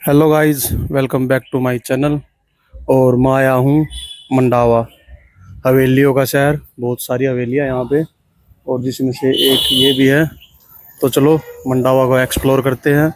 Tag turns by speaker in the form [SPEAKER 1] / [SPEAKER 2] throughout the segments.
[SPEAKER 1] Hello guys, welcome back to my channel. और मैं आया हूँ मंडावा, हवेलियों का शहर। बहुत सारी हवेलियाँ यहाँ पे, और जिसमें से एक ये भी है। तो चलो मंडावा को एक्सप्लोर करते हैं।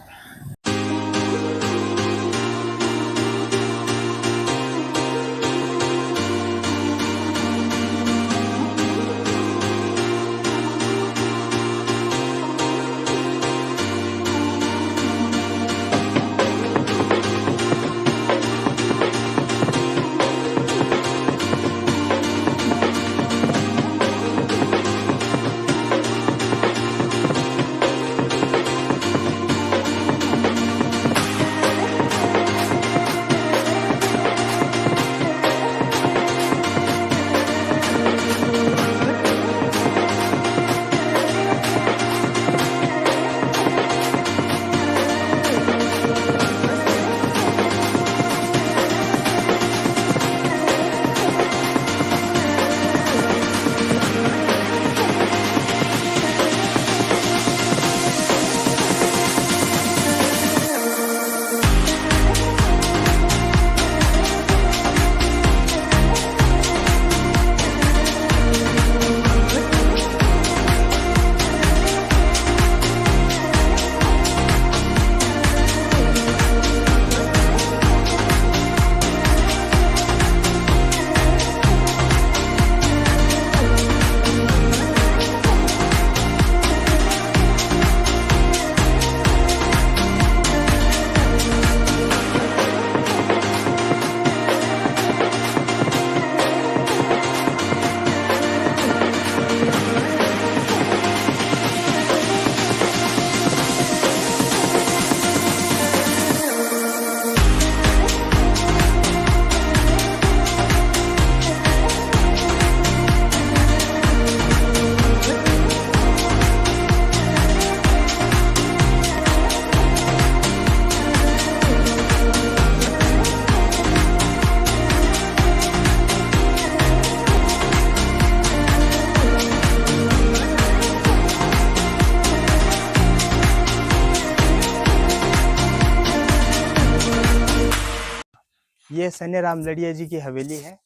[SPEAKER 2] ये सन्य राम लड़िया जी की हवेली है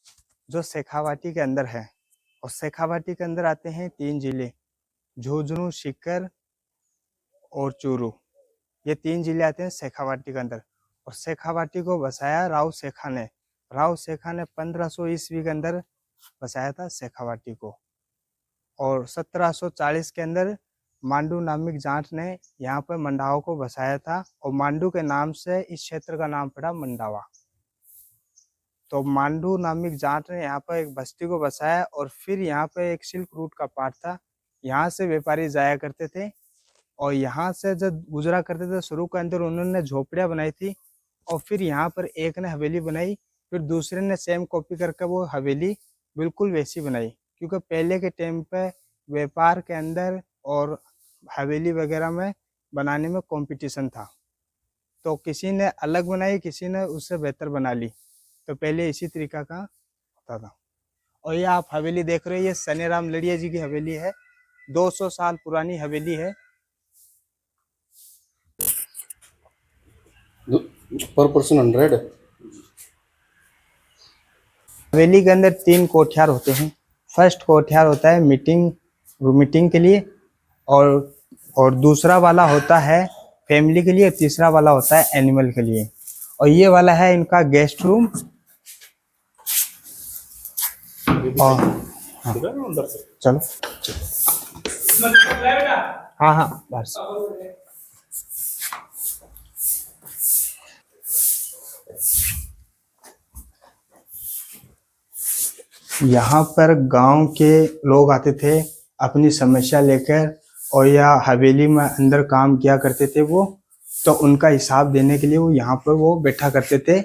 [SPEAKER 2] जो शेखावाटी के अंदर है। और शेखावाटी के अंदर आते हैं 3 जिले, झुंझुनू, सीकर और चूरू। ये 3 जिले आते हैं शेखावाटी के अंदर। और शेखावाटी को बसाया राव शेखा ने। राव शेखा ने 1500 ईस्वी के अंदर बसाया था शेखावाटी को। और 1740 के अंदर मांडू नामिक जाट ने यहाँ पर मंडावा को बसाया था। और मांडू के नाम से इस क्षेत्र का नाम पड़ा मंडावा। तो मांडू नामिक जाट ने यहाँ पर एक बस्ती को बसाया। और फिर यहाँ पे एक सिल्क रूट का पार्ट था, यहाँ से व्यापारी जाया करते थे। और यहाँ से जब गुजरा करते थे शुरू के अंदर उन्होंने झोपड़ियाँ बनाई थी। और फिर यहाँ पर एक ने हवेली बनाई, फिर दूसरे ने सेम कॉपी करके वो हवेली बिल्कुल वैसी बनाई। क्योंकि पहले के टाइम पे व्यापार के अंदर और हवेली वगैरह में बनाने में कंपटीशन था, तो किसी ने अलग बनाई, किसी ने उससे बेहतर बना ली। तो पहले इसी तरीका का होता था। और ये आप हवेली देख रहे हो, ये सन्य राम लड़िया जी की हवेली है। 200 साल पुरानी हवेली है।
[SPEAKER 1] पर पर्सन 100।
[SPEAKER 2] हवेली के अंदर 3 कोठियार होते हैं। फर्स्ट कोठियार होता है मीटिंग के लिए, और दूसरा वाला होता है फैमिली के लिए, तीसरा वाला होता है एनिमल के लिए। और ये वाला है इनका गेस्ट रूम। हाँ, चलो हाँ बस। यहाँ पर गांव के लोग आते थे अपनी समस्या लेकर, और या हवेली में अंदर काम किया करते थे वो, तो उनका हिसाब देने के लिए वो यहाँ पर वो बैठा करते थे।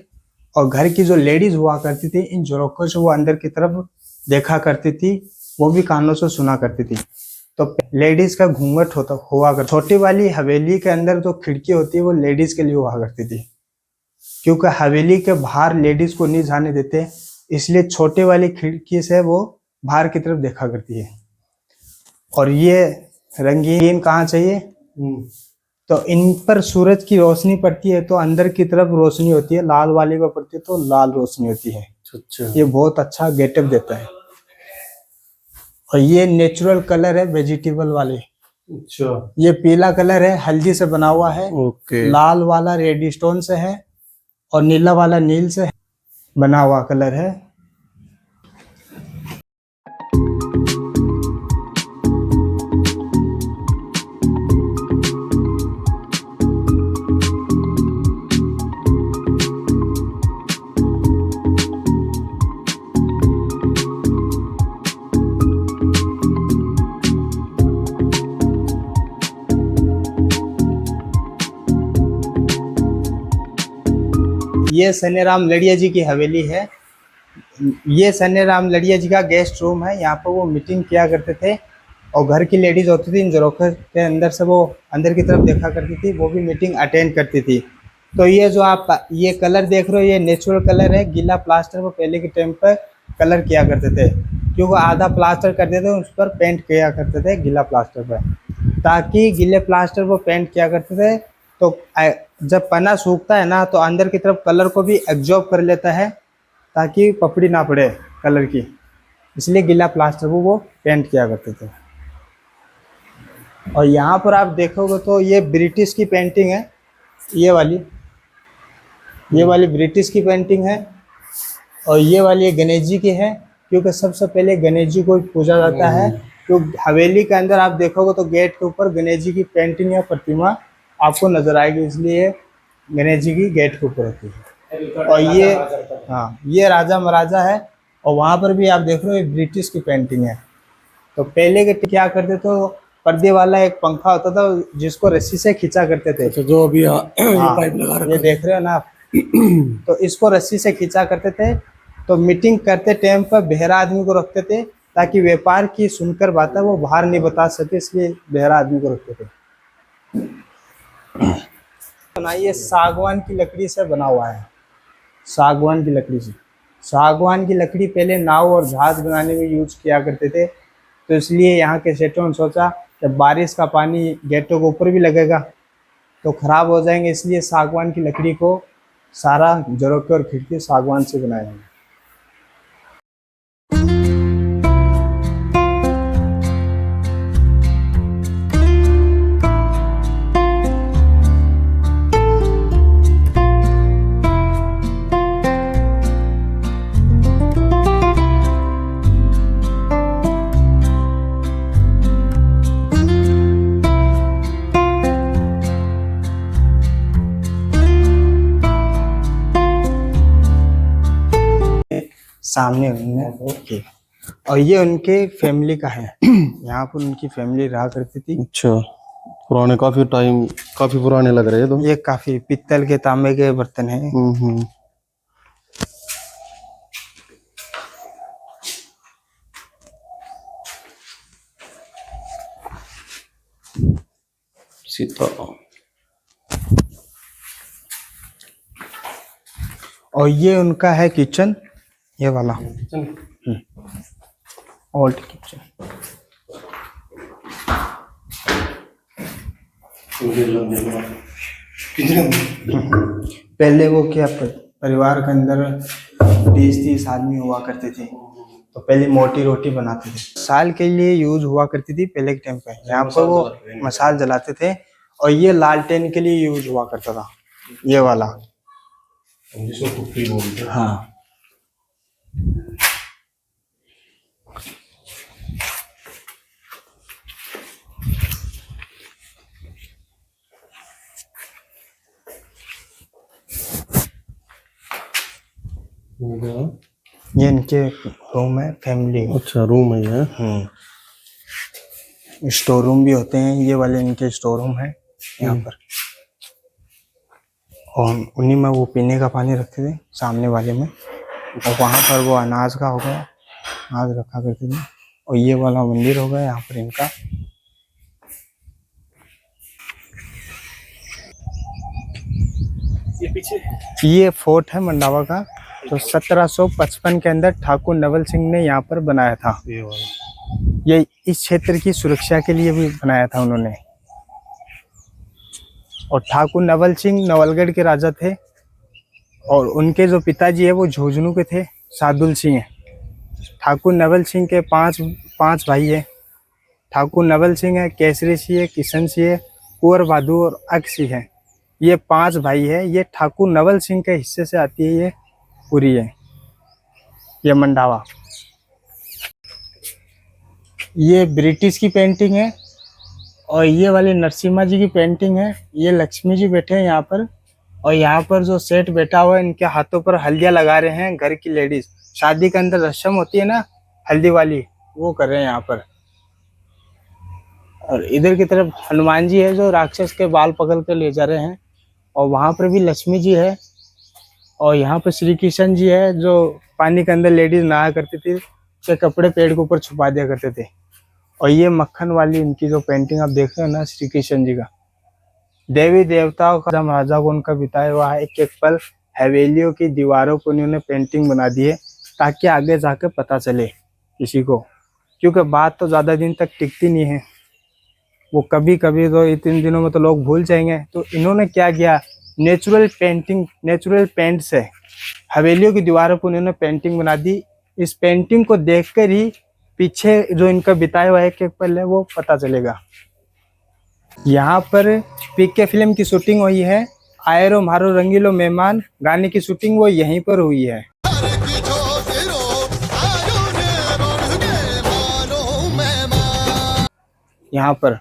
[SPEAKER 2] और घर की जो लेडीज हुआ करती थी, इन झरोखों से वो अंदर की तरफ देखा करती थी, वो भी कानों से सुना करती थी। तो लेडीज का घूंघट हुआ कर। छोटी वाली हवेली के अंदर जो खिड़की होती है वो लेडीज के लिए हुआ करती थी, क्योंकि हवेली के बाहर लेडीज को नहीं जाने देते, इसलिए छोटे वाली खिड़की से वो बाहर की तरफ देखा करती है। और ये रंगीन कहाँ चाहिए, तो इन पर सूरज की रोशनी पड़ती है तो अंदर की तरफ रोशनी होती है, लाल वाले पर पड़ती है तो लाल रोशनी होती है।
[SPEAKER 1] अच्छा
[SPEAKER 2] ये बहुत अच्छा गेटअप देता है। और ये नेचुरल कलर है वेजिटेबल वाले।
[SPEAKER 1] अच्छा
[SPEAKER 2] ये पीला कलर है, हल्दी से बना हुआ है।
[SPEAKER 1] ओके।
[SPEAKER 2] लाल वाला रेड स्टोन से है और नीला वाला नील से बना हुआ कलर है। ये सन्याराम लड़िया जी की हवेली है। ये सन्याराम लड़िया जी का गेस्ट रूम है। यहाँ पर वो मीटिंग किया करते थे और घर की लेडीज होती थी इन जरोखर के अंदर से वो अंदर की तरफ देखा करती थी, वो भी मीटिंग अटेंड करती थी। तो ये जो आप ये कलर देख रहे हो ये नेचुरल कलर है। गीला प्लास्टर वो पहले के टाइम पर कलर किया करते थे, क्योंकि आधा प्लास्टर करते थे उस पर पेंट किया करते थे गीला प्लास्टर पर, ताकि गीले प्लास्टर पर पेंट किया करते थे तो जब पन्ना सूखता है ना तो अंदर की तरफ कलर को भी एब्जॉर्ब कर लेता है ताकि पपड़ी ना पड़े कलर की, इसलिए गीला प्लास्टर को वो पेंट किया करते थे। और यहाँ पर आप देखोगे तो ये ब्रिटिश की पेंटिंग है। ये वाली ब्रिटिश की पेंटिंग है और ये वाली गणेश जी की है, क्योंकि सबसे पहले गणेश जी को पूजा जाता है। तो हवेली के अंदर आप देखोगे तो गेट के ऊपर गणेश जी की पेंटिंग या प्रतिमा आपको नजर आएगी, इसलिए गणेश जी की गेट के ऊपर होती है। और ये राजा महाराजा है। और वहाँ पर भी आप देख रहे हो ब्रिटिश की पेंटिंग है। तो पहले के क्या करते तो पर्दे वाला एक पंखा होता था जिसको रस्सी से खींचा करते थे।
[SPEAKER 1] तो जो अभी पाइप लगा रखा
[SPEAKER 2] ये देख रहे हो ना आप, तो इसको रस्सी से खींचा करते थे। तो मीटिंग करते टाइम पर बहरा आदमी को रखते थे ताकि व्यापार की सुनकर बातें वो बाहर नहीं बता सके, इसलिए बहरा आदमी को रखते थे। ये सागवान की लकड़ी से बना हुआ है। सागवान की लकड़ी से, सागवान की लकड़ी पहले नाव और जहाज बनाने में यूज किया करते थे, तो इसलिए यहाँ के सेठों ने सोचा कि बारिश का पानी गेटों के ऊपर भी लगेगा तो खराब हो जाएंगे, इसलिए सागवान की लकड़ी को सारा झरोखे और खिड़की सागवान से बनाए हैं। सामने ओके। और ये उनके फैमिली का है। यहाँ पर उनकी फैमिली रहा करती थी।
[SPEAKER 1] अच्छा पुराने, काफी पुराने लग रहे हैं। तो
[SPEAKER 2] ये काफी पित्तल के तांबे के बर्तन हैं।
[SPEAKER 1] सीता।
[SPEAKER 2] और ये उनका है किचन, ये वाला ओल्ड किचन। पहले वो क्या परिवार के अंदर 20-30 आदमी हुआ करते थे, तो पहले मोटी रोटी बनाते थे, साल के लिए यूज हुआ करती थी पहले के टाइम पे। यहाँ पर वो मसाल जलाते थे। और ये लालटेन के लिए यूज हुआ करता था, ये वाला
[SPEAKER 1] जिसको कुप्पी बोलते हैं।
[SPEAKER 2] हाँ। ये इनके रूम है, फैमिली।
[SPEAKER 1] अच्छा रूम है ये।
[SPEAKER 2] स्टोर रूम भी होते हैं, ये वाले इनके स्टोर रूम है यहाँ पर। और उन्हीं में वो पीने का पानी रखते थे सामने वाले में, और वहाँ पर वो अनाज का हो गया, अनाज रखा करते थे। और ये वाला मंदिर हो गया यहाँ पर इनका।
[SPEAKER 1] ये पीछे
[SPEAKER 2] ये फोर्ट है मंडावा का, तो 1755 के अंदर ठाकुर नवल सिंह ने यहाँ पर बनाया था। ये इस क्षेत्र की सुरक्षा के लिए भी बनाया था उन्होंने। और ठाकुर नवल सिंह नवलगढ़ के राजा थे, और उनके जो पिताजी है वो झुंझुनू के थे, सादुल सिंह है। ठाकुर नवल सिंह के पांच भाई है। ठाकुर नवल सिंह है, केसरी सिंह है, किशन सिंह है, कुंवर बहादुर और अक सिंह है। ये 5 भाई है। ये ठाकुर नवल सिंह के हिस्से से आती है ये पूरी है, ये मंडावा। ये ब्रिटिश की पेंटिंग है, और ये वाली नरसिम्हा जी की पेंटिंग है। ये लक्ष्मी जी बैठे हैं यहाँ पर, और यहाँ पर जो सेठ बैठा हुआ है इनके हाथों पर हल्दियाँ लगा रहे हैं। घर की लेडीज, शादी के अंदर रस्म होती है ना हल्दी वाली, वो कर रहे हैं यहाँ पर। और इधर की तरफ हनुमान जी है जो राक्षस के बाल पकड़ के ले जा रहे हैं, और वहां पर भी लक्ष्मी जी है, और यहाँ पर श्री कृष्ण जी है जो पानी के अंदर लेडीज नहाया करती थी, उसके कपड़े पेड़ के ऊपर छुपा दिया करते थे। और ये मक्खन वाली इनकी जो पेंटिंग आप देख रहे हो ना श्री कृष्ण जी का, देवी देवताओं का महाराजा को उनका बिताया हुआ है एक एक पल हवेलियों की दीवारों पर उन्होंने पेंटिंग बना दी है, ताकि आगे जाके पता चले किसी को, क्योंकि बात तो ज्यादा दिन तक टिकती नहीं है। वो कभी कभी तो 3 दिनों में तो लोग भूल जाएंगे। तो इन्होंने क्या किया, नेचुरल पेंट से हवेलियों की दीवारों पर उन्होंने पेंटिंग बना दी। इस पेंटिंग को देखकर ही पीछे जो इनका बिताया हुआ एक एक पल है वो पता चलेगा। यहाँ पर पीके फिल्म की शूटिंग हुई है। आयरो मारो रंगीलो मेहमान गाने की शूटिंग वो यहीं पर हुई है, यहाँ पर।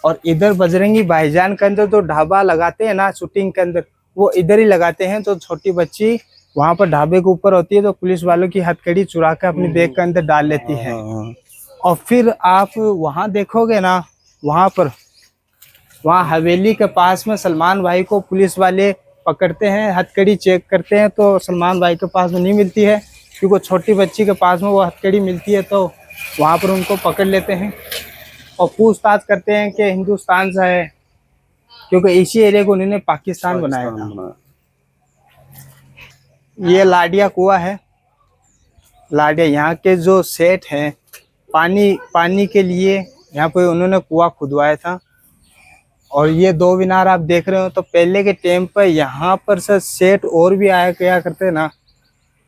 [SPEAKER 2] और इधर बजरंगी भाईजान के अंदर जो ढाबा लगाते हैं ना शूटिंग के अंदर, वो इधर ही लगाते हैं। तो छोटी बच्ची वहां पर ढाबे के ऊपर होती है, तो पुलिस वालों की हथकड़ी चुरा कर अपनी बैग के अंदर डाल लेती है। और फिर आप वहां देखोगे ना, वहां हवेली के पास में सलमान भाई को पुलिस वाले पकड़ते हैं, हथकड़ी चेक करते हैं, तो सलमान भाई के पास में नहीं मिलती है, क्योंकि छोटी बच्ची के पास में वो हथकड़ी मिलती है। तो वहां पर उनको पकड़ लेते हैं और पूछताछ करते हैं कि हिंदुस्तान से है, क्योंकि इसी एरिया को उन्होंने पाकिस्तान बनाया था। ये लाडिया कुआं है। लाडिया यहाँ के जो सेठ हैं, पानी के लिए यहाँ पे उन्होंने कुआं खुदवाया था। और ये 2 मीनार आप देख रहे हो, तो पहले के टाइम पर यहाँ पर से सेठ और भी आया क्या करते ना,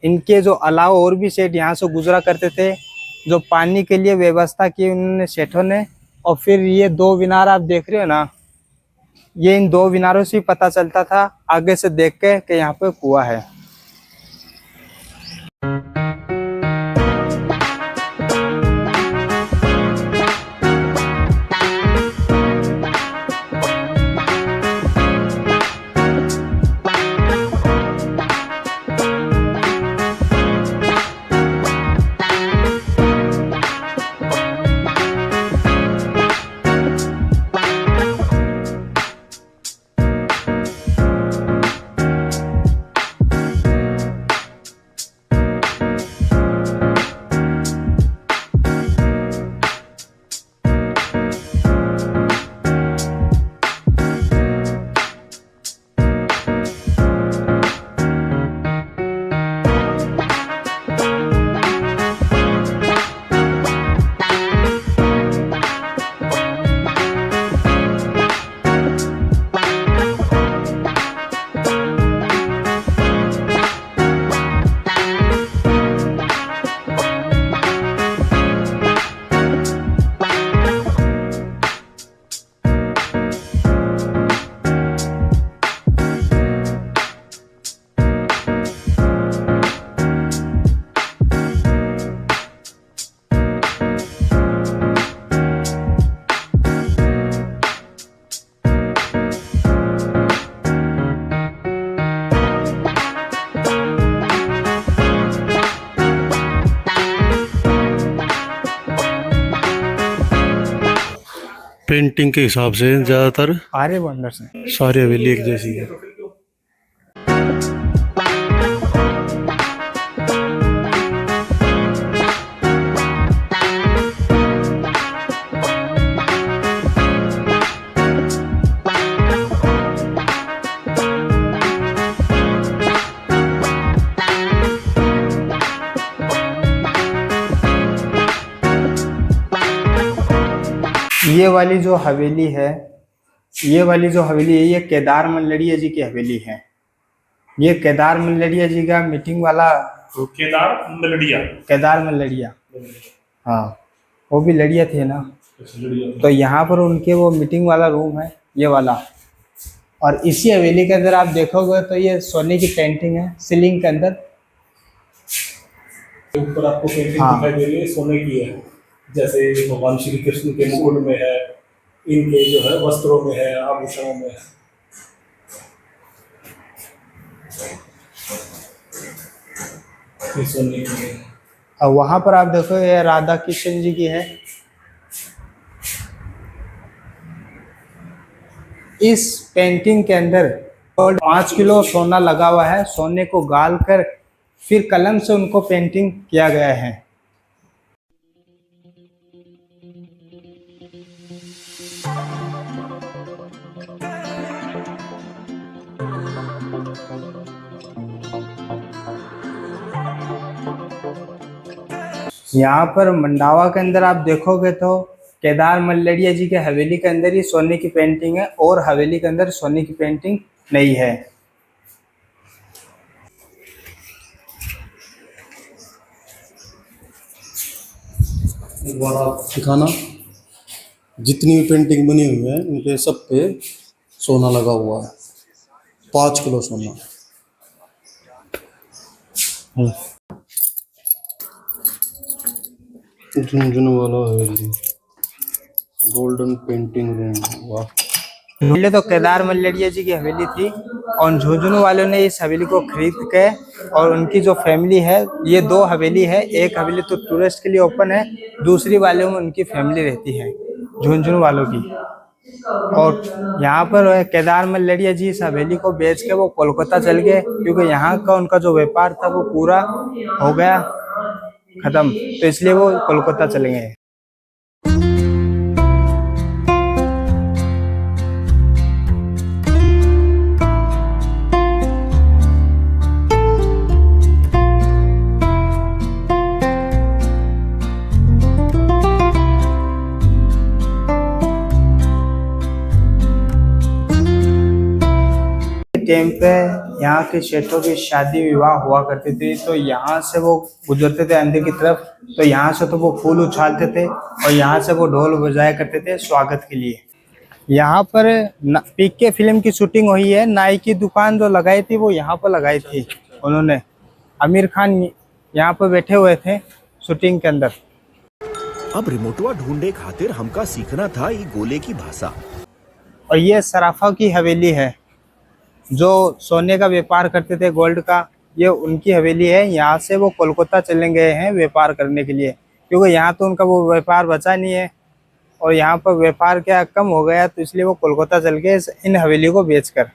[SPEAKER 2] इनके जो अलावा और भी सेठ यहाँ से गुजरा करते थे, जो पानी के लिए व्यवस्था की उन्होंने सेठों ने। और फिर ये 2 मीनार आप देख रहे हो ना, ये इन 2 मीनारों से पता चलता था आगे से देख के कि यहाँ पे कुआं है।
[SPEAKER 1] पेंटिंग के हिसाब से ज्यादातर
[SPEAKER 2] आर्य वंडर से
[SPEAKER 1] सारी हवेली एक जैसी है।
[SPEAKER 2] ये वाली जो हवेली है ये वाली जो हवेली है ये केदार मल्लड़िया जी की हवेली है। ये केदार मल्लड़िया जी का मीटिंग वाला
[SPEAKER 3] तो केदार मलड़िया।
[SPEAKER 2] केदार मल्लड़िया, हाँ वो भी लड़िया थे ना। तो यहाँ पर उनके वो मीटिंग वाला रूम है ये वाला। और इसी हवेली के अंदर आप देखोगे तो ये सोने की पेंटिंग है सीलिंग के अंदर।
[SPEAKER 3] ऊपर आपको पेंटिंग
[SPEAKER 2] हाँ।
[SPEAKER 3] दिखाई दे रही है, सोने की है। जैसे भगवान श्री कृष्ण के मुकुट में है, इनके जो है वस्त्रों में है, आभूषणों में है। ये सोने की है।
[SPEAKER 2] और वहाँ पर आप देखो ये राधा कृष्ण जी की है। इस पेंटिंग के अंदर 5 किलो सोना लगा हुआ है। सोने को गाल कर फिर कलम से उनको पेंटिंग किया गया है। यहाँ पर मंडावा के अंदर आप देखोगे तो केदार मल्लड़िया जी के हवेली के अंदर ही सोने की पेंटिंग है और हवेली के अंदर सोने की पेंटिंग नहीं है।
[SPEAKER 1] एक बार आप दिखाना, जितनी भी पेंटिंग बनी हुई है उनके सब पे सोना लगा हुआ है, 5 किलो सोना। झुंझुन वाला हवेली, गोल्डन पेंटिंग रूम, वाह।
[SPEAKER 2] पहले तो केदार मल्लड़िया जी की हवेली थी और झुंझुनू वालों ने इस हवेली को खरीद के, और उनकी जो फैमिली है, ये 2 हवेली है। एक हवेली तो टूरिस्ट के लिए ओपन है, दूसरी वाले में उनकी फैमिली रहती है झुंझुनू वालों की। और यहाँ पर केदार मल्लड़िया जी इस हवेली को बेच के वो कोलकाता चल गए, क्योंकि यहाँ का उनका जो व्यापार था वो पूरा हो गया खत्म, तो इसलिए वो कोलकाता चले गए। टाइम पे यहाँ के सेठों की शादी विवाह हुआ करती थी, तो यहाँ से वो गुजरते थे अंदर की तरफ, तो यहाँ से तो वो फूल उछालते थे और यहाँ से वो ढोल बजाया करते थे स्वागत के लिए। यहाँ पर पीके फिल्म की शूटिंग हुई है। नाई की दुकान जो लगाई थी वो यहाँ पर लगाई थी उन्होंने। आमिर खान यहाँ पर बैठे हुए थे शूटिंग के अंदर।
[SPEAKER 4] अब रिमोटवा ढूंढे खातिर हमका सीखना था ये गोले की भाषा।
[SPEAKER 2] और ये सराफा की हवेली है, जो सोने का व्यापार करते थे गोल्ड का, ये उनकी हवेली है। यहाँ से वो कोलकाता चले गए हैं व्यापार करने के लिए, क्योंकि यहाँ तो उनका वो व्यापार बचा नहीं है और यहाँ पर व्यापार क्या कम हो गया, तो इसलिए वो कोलकाता चल गए इन हवेली को बेचकर।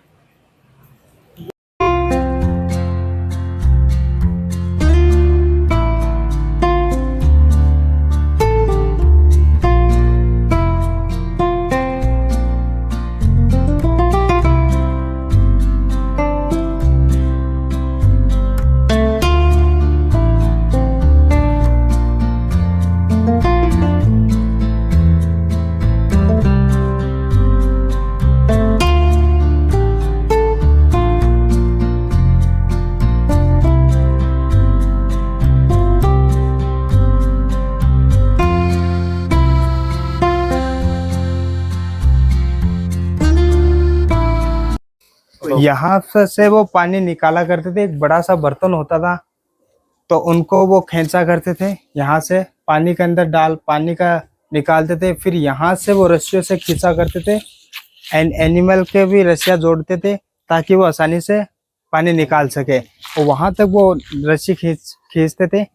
[SPEAKER 2] यहाँ से वो पानी निकाला करते थे, एक बड़ा सा बर्तन होता था, तो उनको वो खींचा करते थे, यहाँ से पानी के अंदर डाल पानी का निकालते थे, फिर यहाँ से वो रस्सियों से खींचा करते थे। एनिमल के भी रस्सियाँ जोड़ते थे ताकि वो आसानी से पानी निकाल सके, और वहां तक वो रस्सी खींचते थे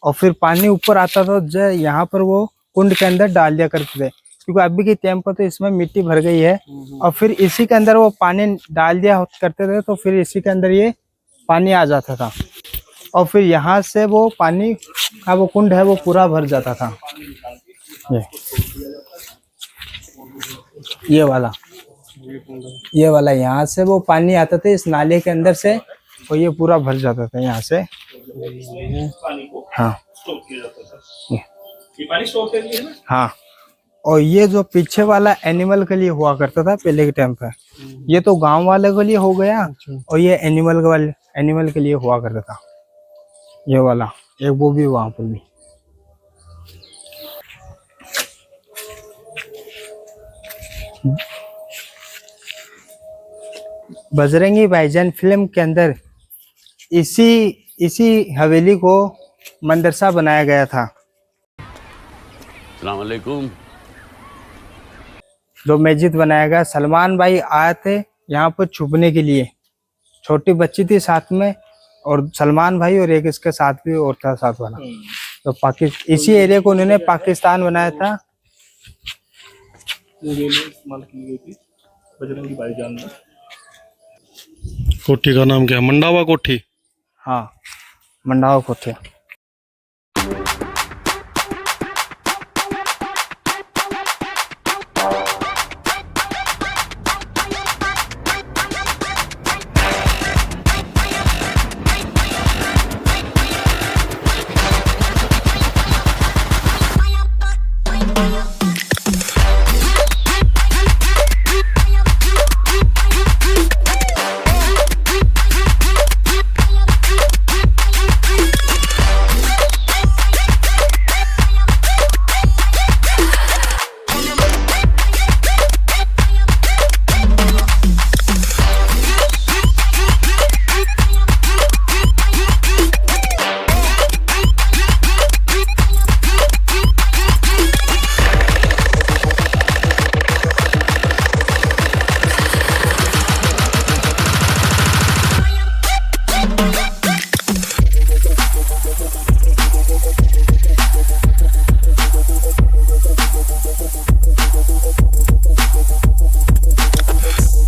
[SPEAKER 2] और फिर पानी ऊपर आता था, जो यहाँ पर वो कुंड के अंदर डाल दिया करते थे, क्योंकि अभी के टाइम पर तो इसमें मिट्टी भर गई है। और फिर इसी के अंदर वो पानी डाल दिया करते थे, तो फिर इसी के अंदर ये पानी आ जाता था और फिर यहाँ से वो पानी का वो कुंड है वो पूरा भर जाता था। ये वाला यहाँ से वो पानी आता था इस नाले के अंदर से, और ये पूरा भर जाता था यहाँ से।
[SPEAKER 3] पानी को
[SPEAKER 2] हाँ
[SPEAKER 3] स्टोर किया जाता था। ये पानी स्टोर कर लिया ना?
[SPEAKER 2] हाँ, और ये जो पीछे वाला एनिमल के लिए हुआ करता था पहले के टाइम पे, ये तो गांव वाले के लिए हो गया। और ये एनिमल के लिए हुआ करता था, ये वाला एक वो भी वहां पर भी। बजरंगी भाईजान फिल्म के अंदर इसी हवेली को मदरसा बनाया गया था।
[SPEAKER 5] अस्सलाम वालेकुम।
[SPEAKER 2] जो मस्जिद बनाया गया, सलमान भाई आए थे यहाँ पर छुपने के लिए, छोटी बच्ची थी साथ में, और सलमान भाई और एक इसके साथ भी और था साथ वाला। तो इसी एरिया को उन्होंने पाकिस्तान बनाया था।
[SPEAKER 3] इस्तेमाल की गई थी बजरंगी भाईजान में।
[SPEAKER 1] कोठी का नाम क्या है? मंडावा कोठी।
[SPEAKER 2] हाँ, मंडावा कोठी।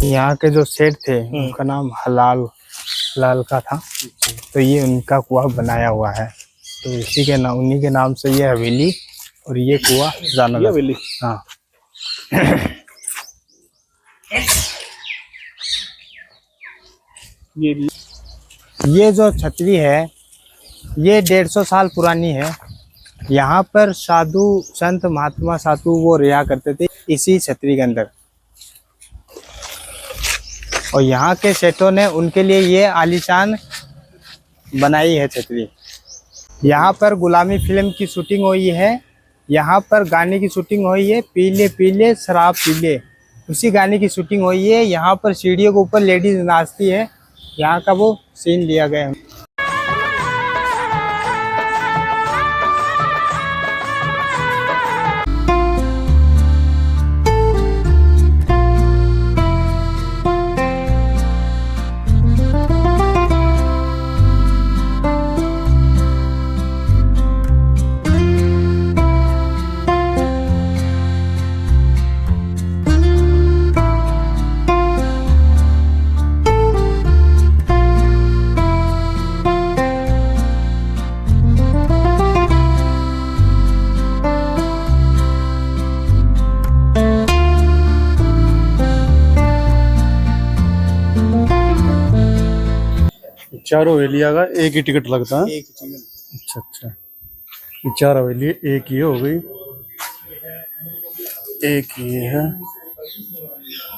[SPEAKER 2] यहाँ के जो सेठ थे उनका नाम हलाल का था, तो ये उनका कुआं बनाया हुआ है। तो इसी के नाम, उन्हीं के नाम से ये हवेली और ये कुआं जाना जाता है। हाँ। ये जो छतरी है ये 150 साल पुरानी है। यहाँ पर साधु संत महात्मा साधु वो रहा करते थे इसी छतरी के अंदर, और यहाँ के सेठों ने उनके लिए ये आलीशान बनाई है छतरी। यहाँ पर गुलामी फिल्म की शूटिंग हुई है, यहाँ पर गाने की शूटिंग हुई है, पीले पीले शराब पीले, उसी गाने की शूटिंग हुई है। यहाँ पर सीढ़ियों के ऊपर लेडीज नाचती है, यहाँ का वो सीन लिया गया है।
[SPEAKER 1] चारों हवेलियाँ का एक ही टिकट लगता है? अच्छा अच्छा, ये चार हवेली एक ही हो गई, एक ही है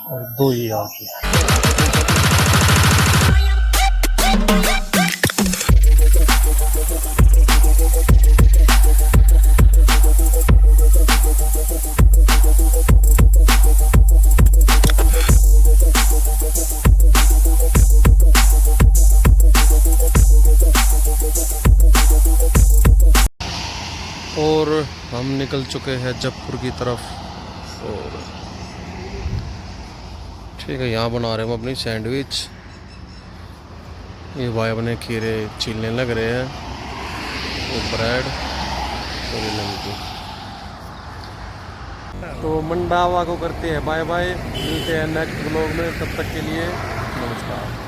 [SPEAKER 1] और दो ही आगे। और हम निकल चुके हैं जयपुर की तरफ, और ठीक है यहाँ बना रहे हैं हम अपनी सैंडविच। ये भाई अपने खीरे छीलने लग रहे हैं, वो ब्रेड और ये नमकीन। तो मंडावा को करते हैं बाय बाय, मिलते हैं नेक्स्ट ब्लॉग में, तब तक के लिए नमस्कार।